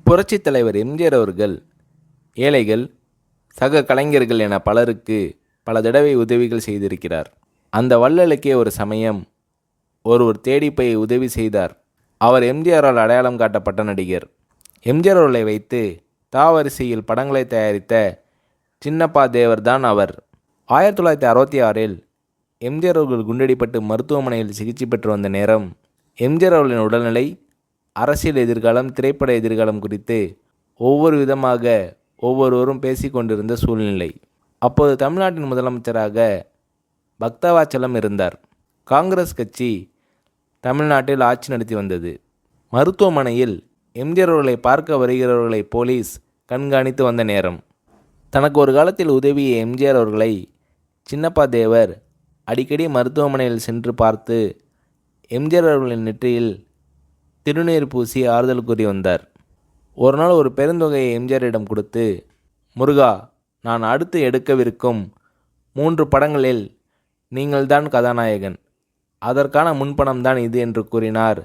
புரட்சித் தலைவர் எம்ஜிஆர் அவர்கள் ஏழைகள், சக கலைஞர்கள் என பலருக்கு பல தடவை உதவிகள் செய்திருக்கிறார். அந்த வள்ளலுக்கே ஒரு சமயம் ஒருவர் தேடி போய் உதவி செய்தார். அவர் எம்ஜிஆரால் அடையாளம் காட்டப்பட்ட நடிகர். எம்ஜிஆர் அவர்களை வைத்து தாவரிசையில் படங்களை தயாரித்த சின்னப்பா தேவர் தான் அவர். 1966இல் எம்ஜிஆர் அவர்கள் குண்டடிப்பட்டு மருத்துவமனையில் சிகிச்சை பெற்று வந்த நேரம் எம்ஜிஆர் அவர்களின் உடல்நிலை, அரசியல் எதிர்காலம், திரைப்பட எதிர்காலம் குறித்து ஒவ்வொரு விதமாக ஒவ்வொருவரும் பேசி கொண்டிருந்த சூழ்நிலை. அப்போது தமிழ்நாட்டின் முதலமைச்சராக பக்தவாச்சலம் இருந்தார். காங்கிரஸ் கட்சி தமிழ்நாட்டில் ஆட்சி நடத்தி வந்தது. மருத்துவமனையில் எம்ஜிஆர் அவர்களை பார்க்க வருகிறவர்களை போலீஸ் கண்காணித்து வந்த நேரம், தனக்கு ஒரு காலத்தில் உதவிய எம்ஜிஆர் அவர்களை சின்னப்பா தேவர் அடிக்கடி மருத்துவமனையில் சென்று பார்த்து எம்ஜிஆர் அவர்களின் நெற்றியில் திருநீர் பூசி ஆறுதல் கூறி வந்தார். ஒரு நாள் ஒரு பெருந்தொகையை எம்ஜிஆரிடம் கொடுத்து, முருகா, நான் அடுத்து எடுக்கவிருக்கும் 3 படங்களில் நீங்கள்தான் கதாநாயகன், அதற்கான முன்பணம்தான் இது என்று கூறினார்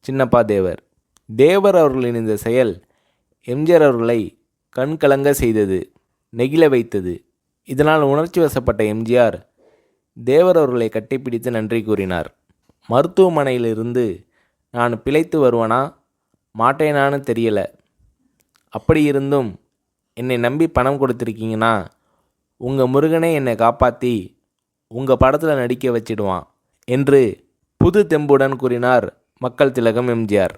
சின்னப்பா தேவர். தேவர் அவர்களின் இந்த செயல் எம்ஜிஆர் அவர்களை கண்கலங்க செய்தது, நெகிழ வைத்தது. இதனால் உணர்ச்சி வசப்பட்ட எம்ஜிஆர் தேவர் அவர்களை கட்டிப்பிடித்து நன்றி கூறினார். மருத்துவமனையிலிருந்து நான் பிழைத்து வருவனா மாட்டேனான்னு தெரியல, அப்படி இருந்தும் என்னை நம்பி பணம் கொடுத்துருக்கீங்கன்னா உங்கள் முருகனே என்னை காப்பாற்றி உங்கள் படத்தில் நடிக்க வச்சிடுவான் என்று புது தெம்புடன் கூறினார் மக்கள் திலகம் எம்ஜிஆர்.